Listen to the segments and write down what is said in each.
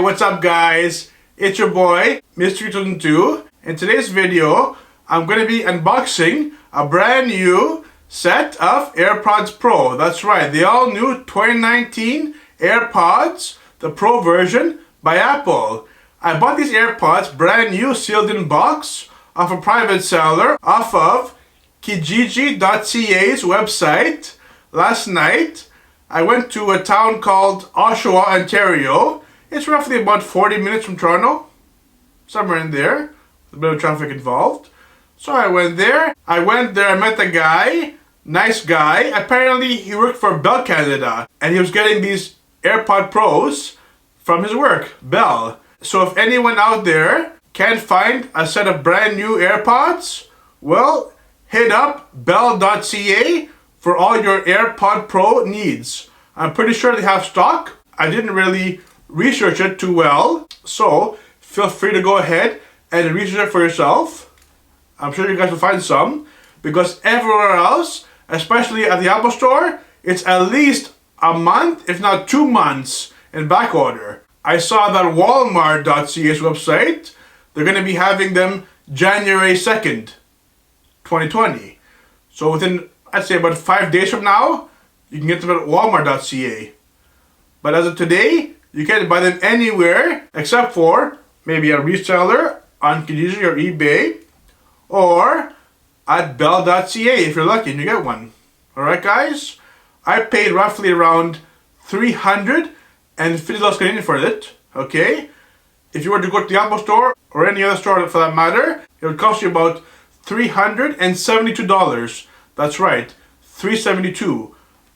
what's up guys? It's your boy, Mr. 2002. In today's video, I'm going to be unboxing a brand new set of AirPods Pro. That's right, the all new 2019 AirPods, the Pro version by Apple. I bought these AirPods brand new, sealed in box, off a private seller, off of Kijiji.ca's website last night. I went to a town called Oshawa, Ontario. It's roughly about 40 minutes from Toronto, somewhere in there. A bit of traffic involved. So I went there, I met a guy, nice guy. Apparently he worked for Bell Canada and he was getting these AirPod Pros from his work, Bell. So if anyone out there can't find a set of brand new AirPods, well, hit up bell.ca for all your AirPod Pro needs. I'm pretty sure they have stock. I didn't really research it too well, so feel free to go ahead and research it for yourself. I'm sure you guys will find some, because everywhere else, especially at the Apple Store, it's at least a month, if not 2 months in back order. I saw that Walmart.ca's website, they're going to be having them January 2nd, 2020. So within, I'd say about 5 days from now, you can get them at Walmart.ca. But as of today, you can't buy them anywhere except for maybe a reseller on Kijiji or eBay, or at bell.ca if you're lucky and you get one. Alright guys, I paid roughly around $350 Canadian for it, okay? If you were to go to the Apple Store or any other store for that matter, it would cost you about $372. That's right, $372.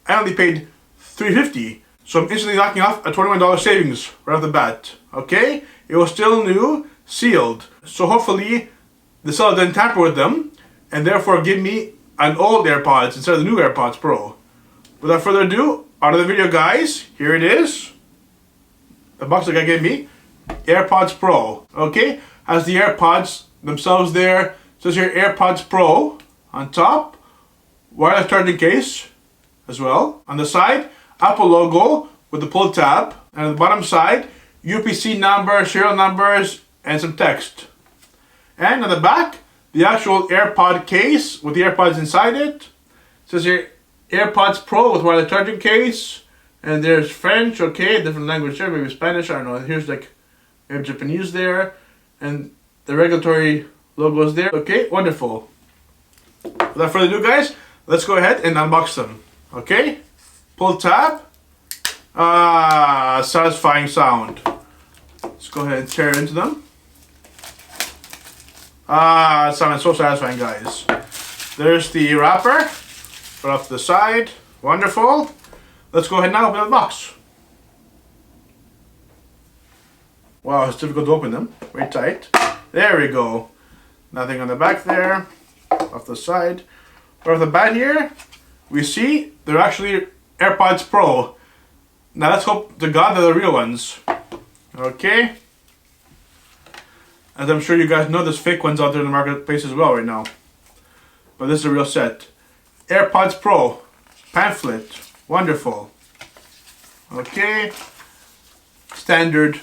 I only paid $350, so I'm instantly knocking off a $21 savings right off the bat. Okay, it was still new, sealed. So hopefully the seller didn't tamper with them and therefore give me an old AirPods instead of the new AirPods Pro. Without further ado, on to the video guys. Here it is. The box the guy gave me, AirPods Pro. Okay, has the AirPods themselves there. It says here AirPods Pro on top. Wireless charging case as well. On the side, Apple logo with the pull tab. And on the bottom side, UPC number, serial numbers, and some text. And on the back, the actual AirPod case with the AirPods inside it. It says here AirPods Pro with wireless charging case. And there's French, okay, different language there, maybe Spanish, I don't know. Here's like maybe Japanese there. And the regulatory logo is there. Okay, wonderful. Without further ado guys, let's go ahead and unbox them. Okay, pull tab. Satisfying sound. Let's go ahead and tear into them. It sounds so satisfying guys. There's the wrapper. Put off to the side. Wonderful. Let's go ahead and open the box. Wow, it's difficult to open them. Very tight. There we go. Nothing on the back there. Off the side. Right off the bat here, we see they're actually AirPods Pro. Now let's hope to God they're the real ones. Okay. As I'm sure you guys know, there's fake ones out there in the marketplace as well right now. But this is a real set. AirPods Pro. Pamphlet. Wonderful. Okay. Standard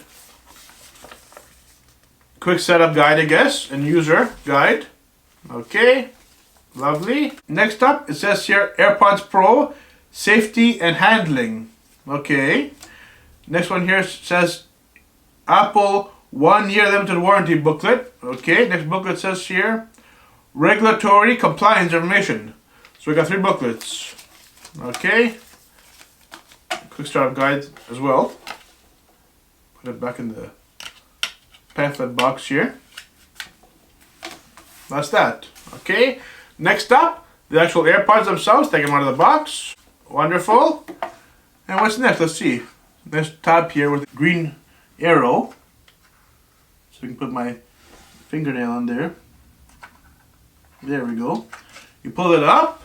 quick setup guide, I guess, and user guide. Okay. Lovely. Next up, it says here AirPods Pro safety and handling. Okay. Next one here says Apple 1 year limited warranty booklet. Okay. Next booklet says here regulatory compliance information. So we got 3 booklets. Okay. Quick startup guide as well. Put it back in the pamphlet box here. That's that. Okay. Next up, the actual AirPods themselves. Take them out of the box. Wonderful. And what's next? Let's see. There's a tab here with a green arrow. So I can put my fingernail on there. There we go. You pull it up.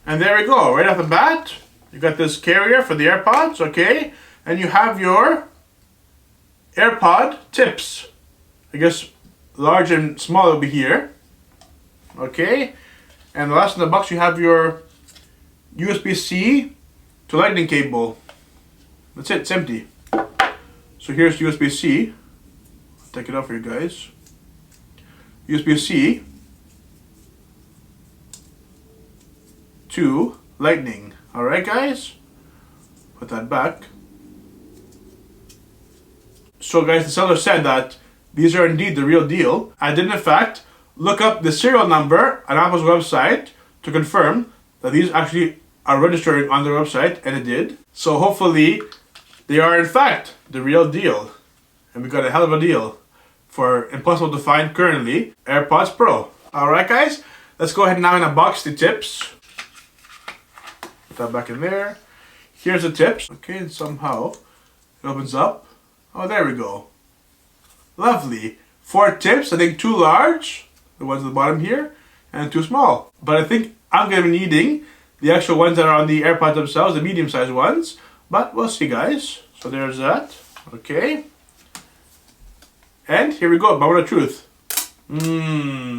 And there we go. Right off the bat, you got this carrier for the AirPods. Okay. And you have your AirPod tips. I guess large and small will be here. Okay. And the last in the box, you have your USB-C to lightning cable. That's it, it's empty. So here's USB-C. I'll take it out for you guys. USB-C to Lightning. Alright guys, put that back. So guys, the seller said that these are indeed the real deal. I did in fact look up the serial number on Apple's website to confirm that these actually are registering on their website, and it did. So hopefully they are in fact the real deal. And we got a hell of a deal for impossible to find currently AirPods Pro. Alright guys, let's go ahead now and unbox the tips. Put that back in there. Here's the tips. Okay, and somehow it opens up. Oh, there we go. Lovely. 4 tips, I think 2 large, the ones at the bottom here, and 2 small. But I think I'm going to be needing the actual ones that are on the AirPods themselves, the medium-sized ones. But we'll see, guys. So there's that. Okay. And here we go, moment of truth.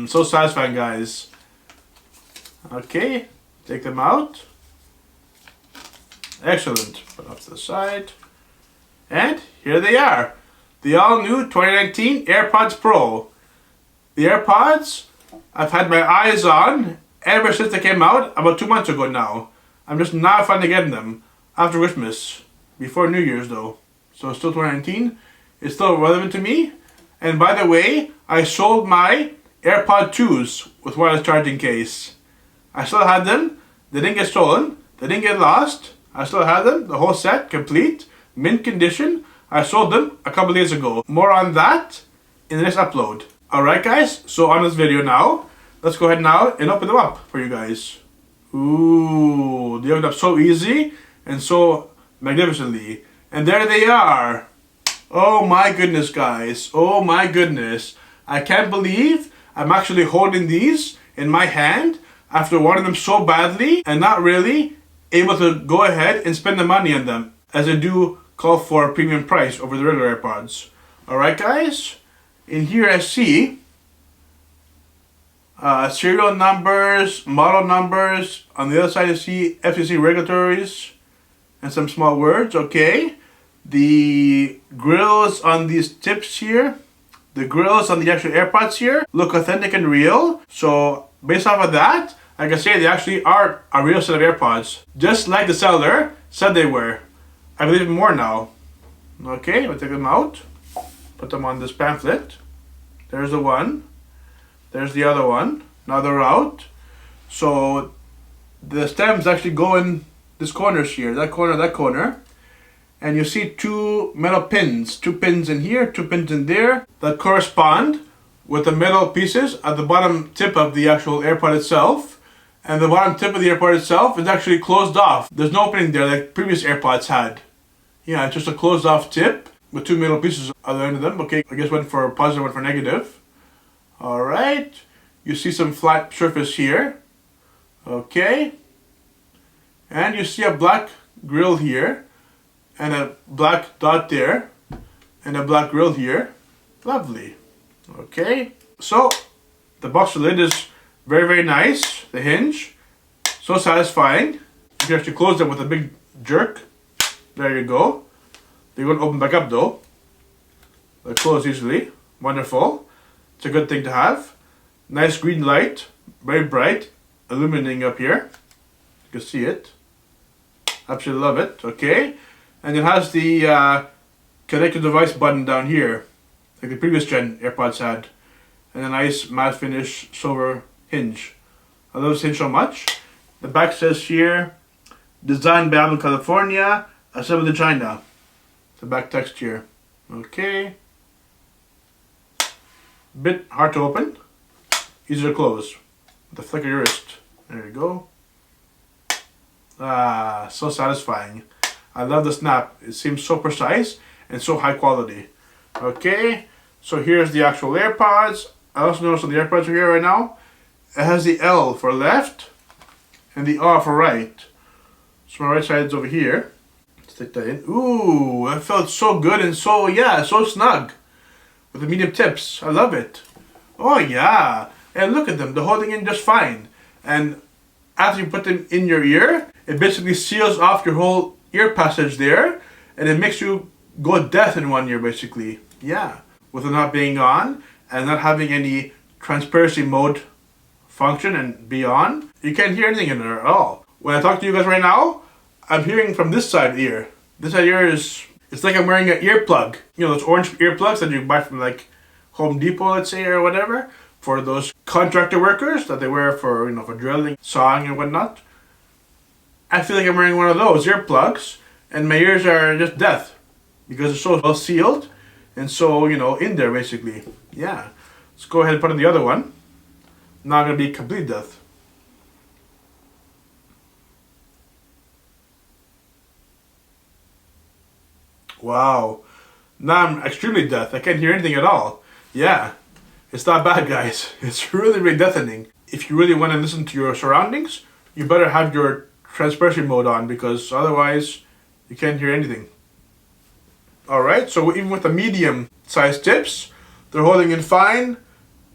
So satisfying, guys. Okay, take them out. Excellent. Put off to the side. And here they are. The all-new 2019 AirPods Pro. The AirPods I've had my eyes on ever since they came out about 2 months ago now. I'm just now finally getting them after Christmas. Before New Year's though. So it's still 2019. It's still relevant to me. And by the way, I sold my AirPod 2s with wireless charging case. I still had them. They didn't get stolen. They didn't get lost. I still had them. The whole set, complete, mint condition. I sold them a couple days ago. More on that in the next upload. Alright guys, so on this video now, let's go ahead now and open them up for you guys. Ooh, they opened up so easy and so magnificently. And there they are. Oh my goodness, guys. Oh my goodness. I can't believe I'm actually holding these in my hand after wanting them so badly and not really able to go ahead and spend the money on them, as I do call for a premium price over the regular AirPods. Alright guys, in here I see serial numbers, model numbers. On the other side I see FCC regulatories and some small words. Okay. The grills on these tips here, the grills on the actual AirPods here look authentic and real. So based off of that, I can say they actually are a real set of AirPods, just like the seller said they were. I believe more now. Okay, we'll take them out, put them on this pamphlet. There's the one, there's the other one. Now they're out. So the stems actually go in this corners here, that corner. And you see 2 metal pins, 2 pins in here, 2 pins in there, that correspond with the metal pieces at the bottom tip of the actual AirPod itself. And the bottom tip of the AirPod itself is actually closed off. There's no opening there like previous AirPods had. Yeah, it's just a closed off tip with 2 metal pieces at the end of them. Okay, I guess one for positive, one for negative. Alright, you see some flat surface here. Okay. And you see a black grill here. And a black dot there, and a black grill here. Lovely. Okay, so the box lid is very, very nice. The hinge, so satisfying. You can actually close them with a big jerk. There you go. They won't open back up though. They close easily. Wonderful. It's a good thing to have. Nice green light, very bright, illuminating up here. You can see it. Absolutely love it. Okay. And it has the connected device button down here, like the previous gen AirPods had. And a nice matte finish silver hinge. I love this hinge so much. The back says here, designed by Apple California, assembled in China. The back text here. Okay. Bit hard to open. Easy to close. With the flick of your wrist. There you go. Ah, so satisfying. I love the snap. It seems so precise and so high quality. Okay, so here's the actual AirPods. I also noticed on the AirPods are here right now, it has the L for left and the R for right. So my right side is over here. Stick that in. Ooh, that felt so good and so, yeah, so snug. With the medium tips. I love it. Oh yeah. And look at them. They're holding in just fine. And after you put them in your ear, it basically seals off your whole ear passage there, and it makes you go deaf in 1 year basically. Yeah, with it not being on and not having any transparency mode function and beyond, you can't hear anything in there at all. When I talk to you guys right now, I'm hearing from this side ear. This side ear is, it's like I'm wearing an earplug. You know those orange earplugs that you buy from like Home Depot, let's say, or whatever, for those contractor workers that they wear for, you know, for drilling, sawing and whatnot. I feel like I'm wearing one of those earplugs, and my ears are just deaf because it's so well sealed and so, you know, in there basically. Yeah. Let's go ahead and put on the other one. Now I'm going to be complete deaf. Wow. Now I'm extremely deaf. I can't hear anything at all. Yeah. It's not bad, guys. It's really, really deafening. If you really want to listen to your surroundings, you better have your transparency mode on, because otherwise you can't hear anything. Alright, so even with the medium sized tips, they're holding in fine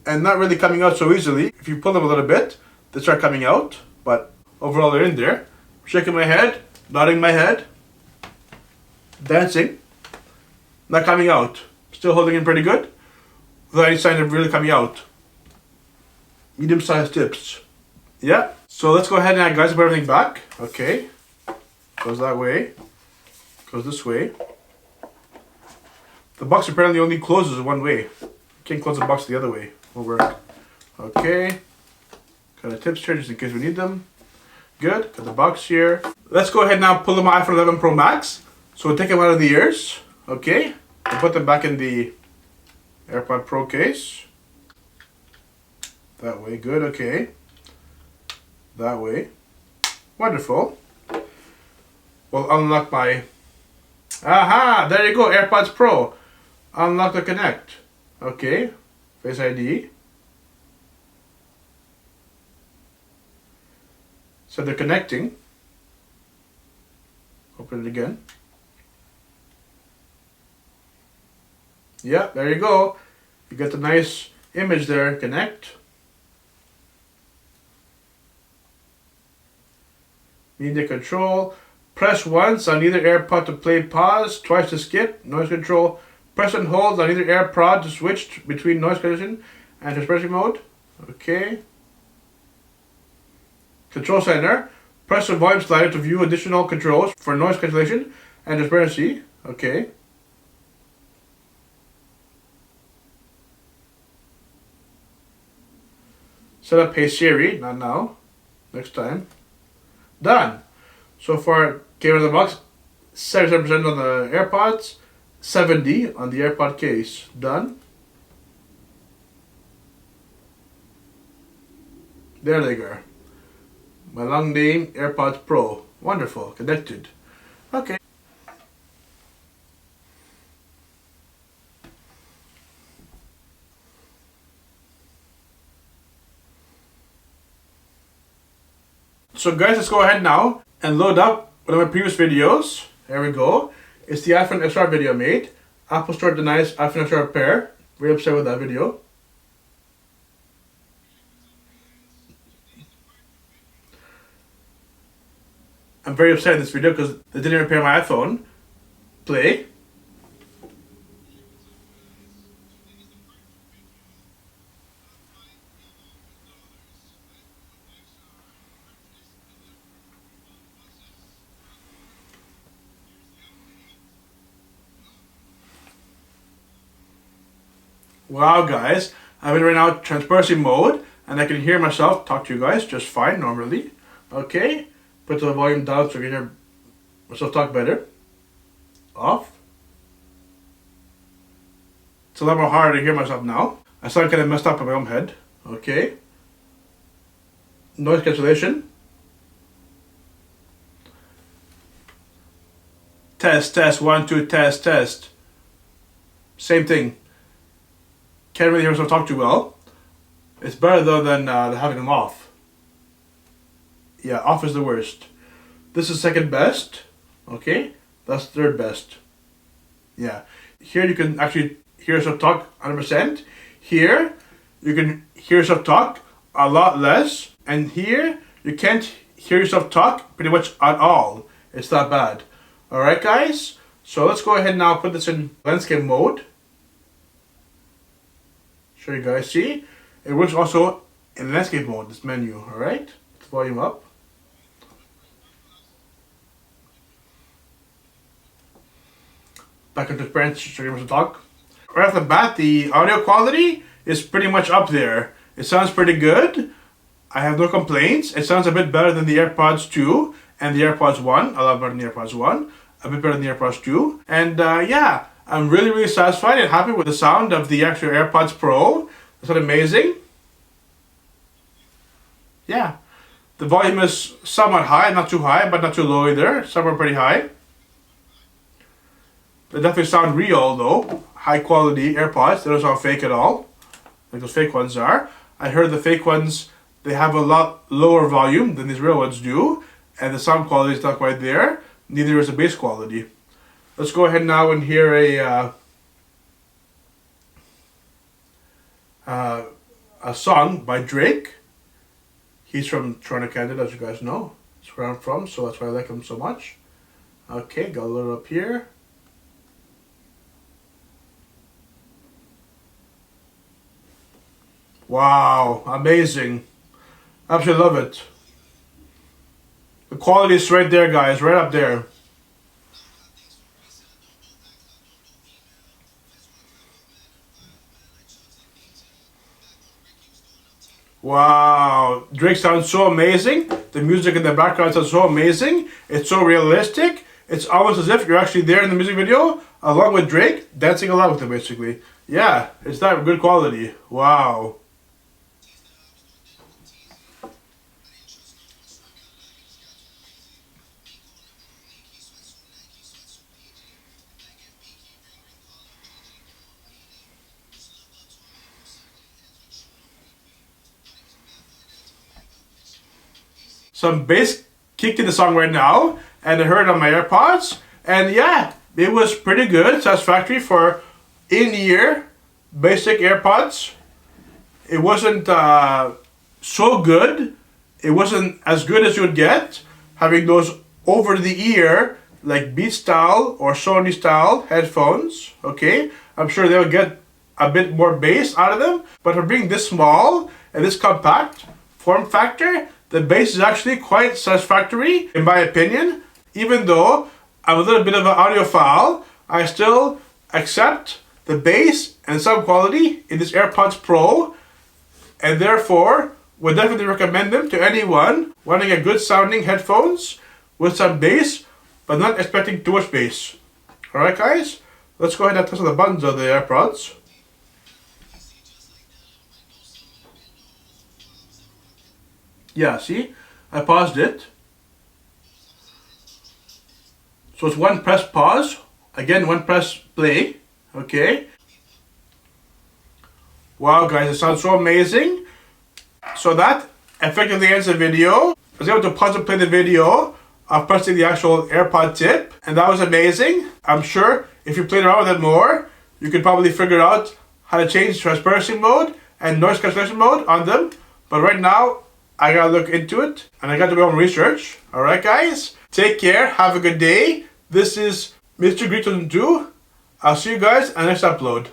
and not really coming out so easily. If you pull them a little bit, they start coming out, but overall they're in there. Shaking my head, nodding my head, dancing, not coming out. Still holding in pretty good, without any sign of really coming out. Medium sized tips. Yeah, so let's go ahead and guys put everything back. Okay, goes that way, goes this way. The box apparently only closes one way. Can't close the box the other way. Won't work. Okay, got the tips here just in case we need them. Good, got the box here. Let's go ahead now, pull them out iPhone 11 Pro Max. So we'll take them out of the ears. Okay, and put them back in the AirPod Pro case. That way, good, okay. That way. Wonderful. We'll unlock my... Aha! There you go, AirPods Pro. Unlock the connect. Okay. Face ID. So they're connecting. Open it again. Yeah, there you go. You get the nice image there. Connect. Media control. Press once on either AirPod to play pause, twice to skip. Noise control. Press and hold on either AirPod to switch between noise cancellation and transparency mode. Okay. Control center. Press the volume slider to view additional controls for noise cancellation and transparency. Okay. Set up Hey Siri. Not now. Next time. Done. So far, came out of the box, 77% on the AirPods, 70 on the AirPod case. Done. There they go. My long name, AirPods Pro. Wonderful. Connected. Okay. So guys, let's go ahead now and load up one of my previous videos. There we go. It's the iPhone XR video I made. Apple Store denies iPhone XR repair. Very upset with that video. I'm very upset in this video because they didn't repair my iPhone. Play. Wow guys, I'm in right now transparency mode and I can hear myself talk to you guys just fine normally. Okay, put the volume down so I can hear myself talk better. Off. It's a lot more harder to hear myself now. I sound kind of messed up in my own head. Okay. Noise cancellation. Test, 1, 2, test. Same thing. Can't really hear myself talk too well. It's better though than having them off. Yeah, off is the worst. This is second best. Okay, that's third best. Yeah, here you can actually hear yourself talk 100%. Here, you can hear yourself talk a lot less. And here, you can't hear yourself talk pretty much at all. It's that bad. Alright guys, So let's go ahead now, put this in landscape mode. Show you guys, see? It works also in landscape mode, this menu, alright? Let's volume up. Back into transparency, show you to talk. Right off the bat, the audio quality is pretty much up there. It sounds pretty good. I have no complaints. It sounds a bit better than the AirPods 2 and the AirPods 1. A lot better than the AirPods 1. A bit better than the AirPods 2. And yeah, I'm really satisfied and happy with the sound of the actual AirPods Pro. Is that amazing? Yeah. The volume is somewhat high, not too high, but not too low either. Somewhere pretty high. They definitely sound real though. High quality AirPods. They don't sound fake at all, like those fake ones are. I heard the fake ones, they have a lot lower volume than these real ones do, and the sound quality is not quite there. Neither is the bass quality. Let's go ahead now and hear a song by Drake. He's from Toronto, Canada, as you guys know. That's where I'm from, so that's why I like him so much. Okay, got a little up here. Wow, amazing. Absolutely love it. The quality is right there, guys, right up there. Wow, Drake sounds so amazing. The music in the background sounds so amazing. It's so realistic. It's almost as if you're actually there in the music video, along with Drake, dancing along with him, basically. Yeah, it's that good quality. Wow. Some bass kicked in the song right now, and I heard it on my AirPods, and yeah, it was pretty good, satisfactory for in-ear basic AirPods. It wasn't so good. It wasn't as good as you would get having those over-the-ear like Beats style or Sony style headphones. Okay, I'm sure they'll get a bit more bass out of them, but for being this small and this compact form factor, the bass is actually quite satisfactory, in my opinion. Even though I'm a little bit of an audiophile, I still accept the bass and sound quality in this AirPods Pro, and therefore would definitely recommend them to anyone wanting a good sounding headphones with some bass, but not expecting too much bass. Alright guys, let's go ahead and test the buttons of the AirPods. Yeah, see? I paused it. So it's one press pause. Again, one press play. Okay. Wow, guys, it sounds so amazing. So that effectively ends the video. I was able to pause and play the video of pressing the actual AirPod tip, and that was amazing. I'm sure if you played around with it more, you could probably figure out how to change transparency mode and noise cancellation mode on them. But right now, I gotta look into it, and I gotta do my own research. Alright guys, take care, have a good day. This is Mr. Greek 2002. I'll see you guys on the next upload.